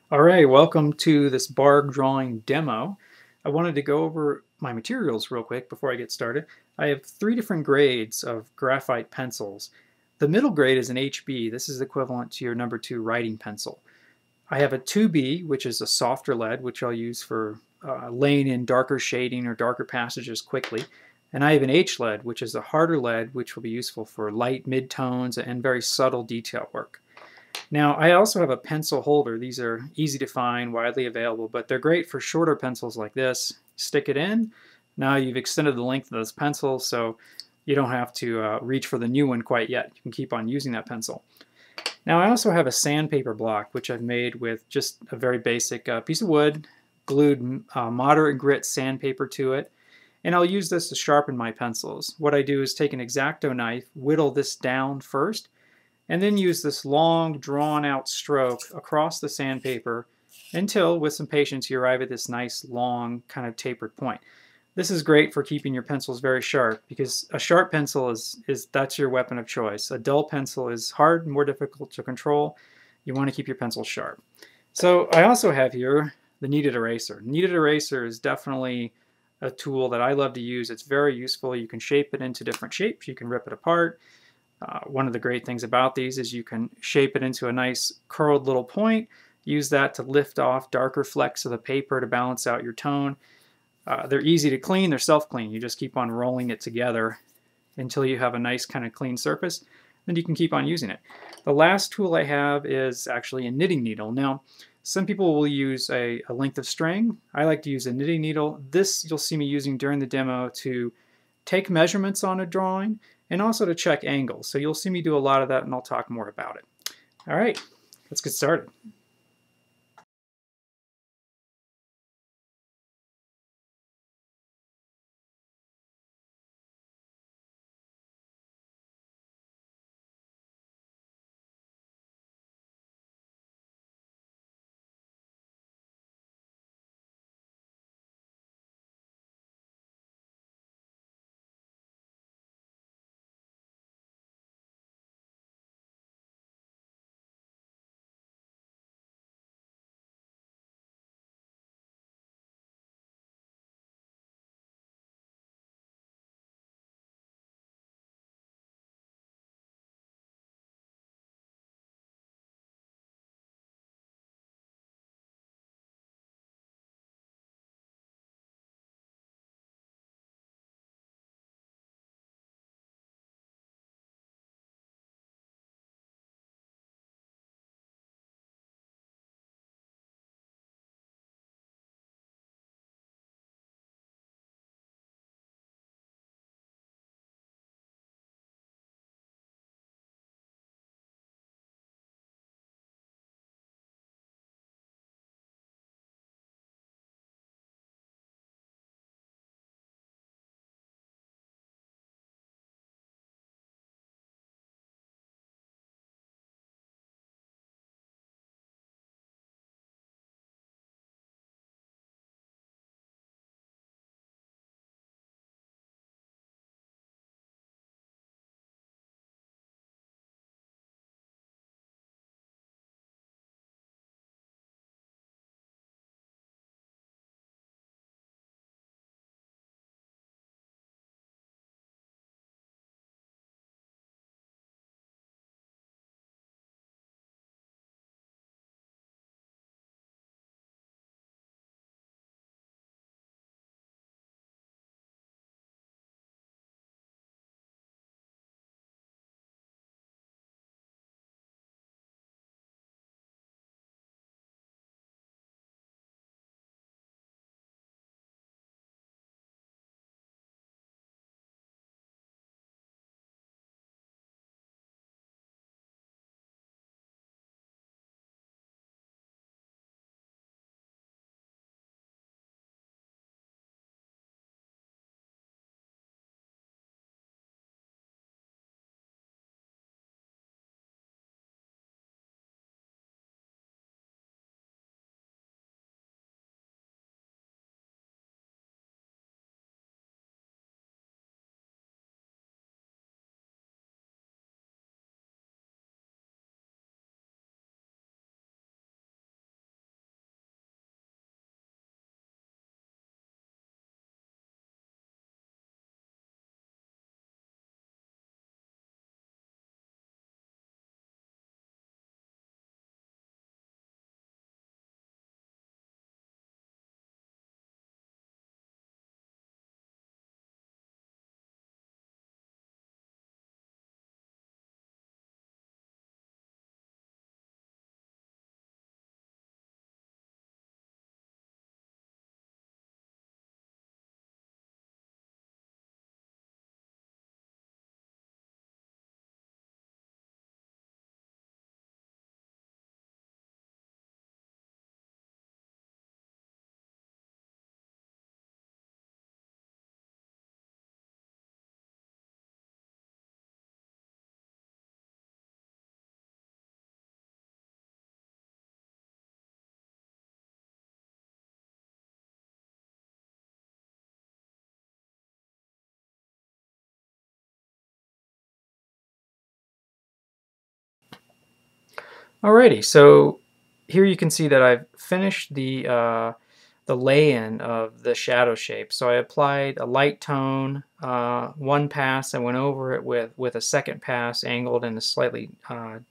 All right, welcome to this Bargue drawing demo. I wanted to go over my materials real quick before I get started. I have three different grades of graphite pencils. The middle grade is an HB. This is equivalent to your number 2 writing pencil. I have a 2B, which is a softer lead, which I'll use for laying in darker shading or darker passages quickly. And I have an H lead, which is a harder lead, which will be useful for light midtones and very subtle detail work. Now, I also have a pencil holder. These are easy to find, widely available, but they're great for shorter pencils like this. Stick it in. Now you've extended the length of this pencil, so you don't have to reach for the new one quite yet. You can keep on using that pencil. Now, I also have a sandpaper block, which I've made with just a very basic piece of wood, glued moderate grit sandpaper to it, and I'll use this to sharpen my pencils. What I do is take an X-Acto knife, whittle this down first, and then use this long drawn out stroke across the sandpaper until, with some patience, you arrive at this nice long kind of tapered point. This is great for keeping your pencils very sharp because a sharp pencil is that's your weapon of choice. A dull pencil is hard and more difficult to control. You want to keep your pencil sharp. So I also have here the kneaded eraser. Kneaded eraser is definitely a tool that I love to use. It's very useful. You can shape it into different shapes. You can rip it apart. One of the great things about these is you can shape it into a nice curled little point, use that to lift off darker flecks of the paper to balance out your tone. They're easy to clean, they're self-clean. You just keep on rolling it together until you have a nice kind of clean surface, then you can keep on using it. The last tool I have is actually a knitting needle. Now, some people will use a length of string. I like to use a knitting needle. This you'll see me using during the demo to take measurements on a drawing and also to check angles. So you'll see me do a lot of that and I'll talk more about it. All right, let's get started. Alrighty, so here you can see that I've finished the lay-in of the shadow shape. So I applied a light tone, one pass. I went over it with a second pass, angled in a slightly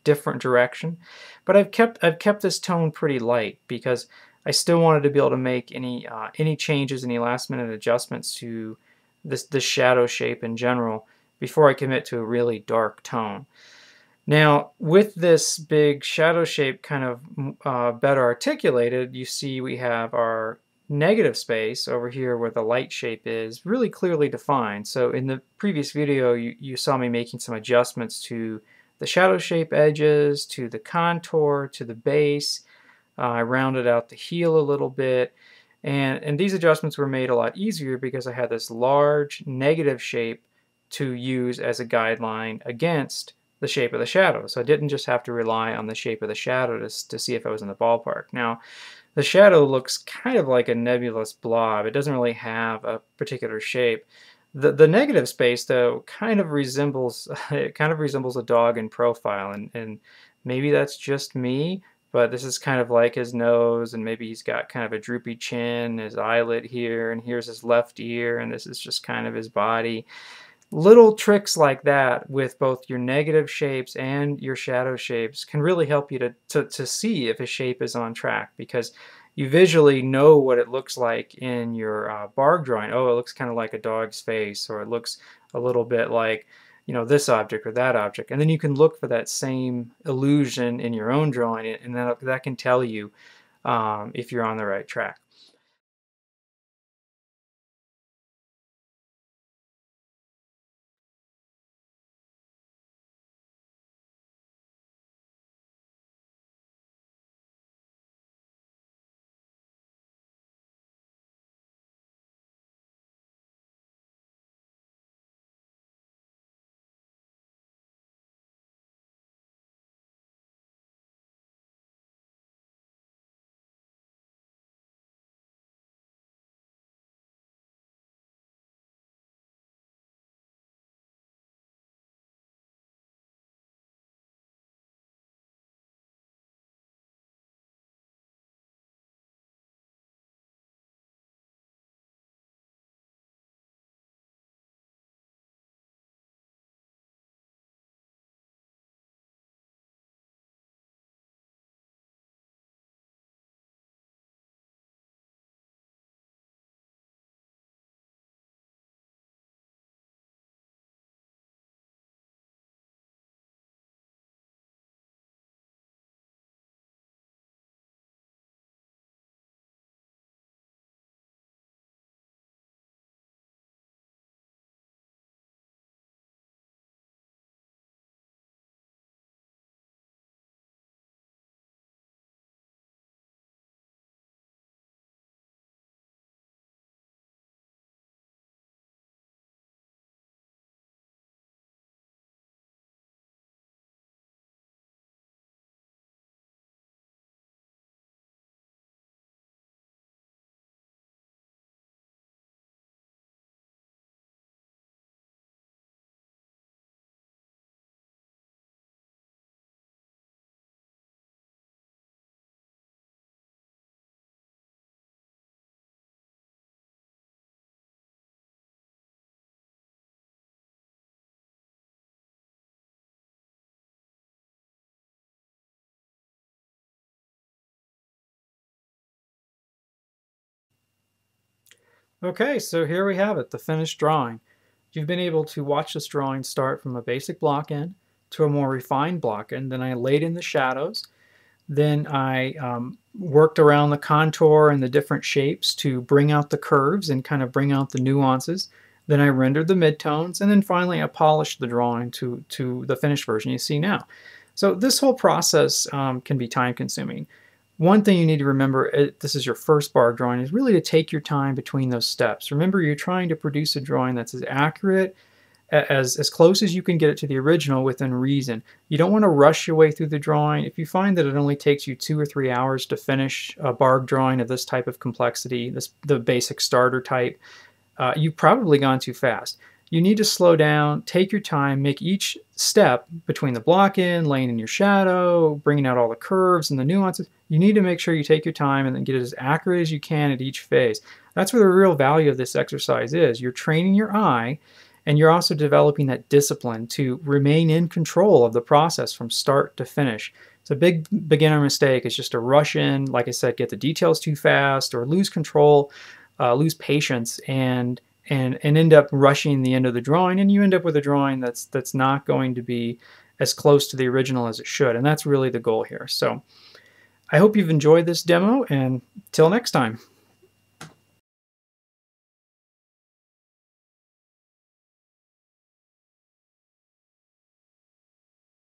different direction. But I've kept this tone pretty light because I still wanted to be able to make any changes, any last-minute adjustments to this shadow shape in general before I commit to a really dark tone. Now, with this big shadow shape kind of better articulated, you see we have our negative space over here where the light shape is really clearly defined. So in the previous video, you saw me making some adjustments to the shadow shape edges, to the contour, to the base. I rounded out the heel a little bit. And these adjustments were made a lot easier because I had this large negative shape to use as a guideline against the shape of the shadow. So I didn't just have to rely on the shape of the shadow to see if I was in the ballpark. Now, the shadow looks kind of like a nebulous blob. It doesn't really have a particular shape. The negative space, though, kind of resembles it kind of resembles a dog in profile, and maybe that's just me, but this is kind of like his nose, and maybe he's got kind of a droopy chin, his eyelid here, and here's his left ear, and this is just kind of his body. Little tricks like that with both your negative shapes and your shadow shapes can really help you to see if a shape is on track because you visually know what it looks like in your barg drawing. Oh, it looks kind of like a dog's face, or it looks a little bit like, this object or that object. And then you can look for that same illusion in your own drawing, and that can tell you if you're on the right track. Okay, so here we have it, the finished drawing. You've been able to watch this drawing start from a basic block end to a more refined block end. Then I laid in the shadows. Then I worked around the contour and the different shapes to bring out the curves and kind of bring out the nuances. Then I rendered the midtones, and then finally I polished the drawing to the finished version you see now. So this whole process can be time consuming. One thing you need to remember, this is your first bar drawing, is really to take your time between those steps. Remember, you're trying to produce a drawing that's as accurate, as close as you can get it to the original within reason. You don't want to rush your way through the drawing. If you find that it only takes you 2 or 3 hours to finish a barg drawing of this type of complexity, the basic starter type, you've probably gone too fast. you need to slow down, take your time, make each step between the block in, laying in your shadow, bringing out all the curves and the nuances. You need to make sure you take your time and then get it as accurate as you can at each phase. That's where the real value of this exercise is. You're training your eye, and you're also developing that discipline to remain in control of the process from start to finish. It's a big beginner mistake is just to rush in, like I said, get the details too fast or lose control, lose patience, and end up rushing the end of the drawing, and you end up with a drawing that's not going to be as close to the original as it should, and that's really the goal here. So I hope you've enjoyed this demo, and till next time.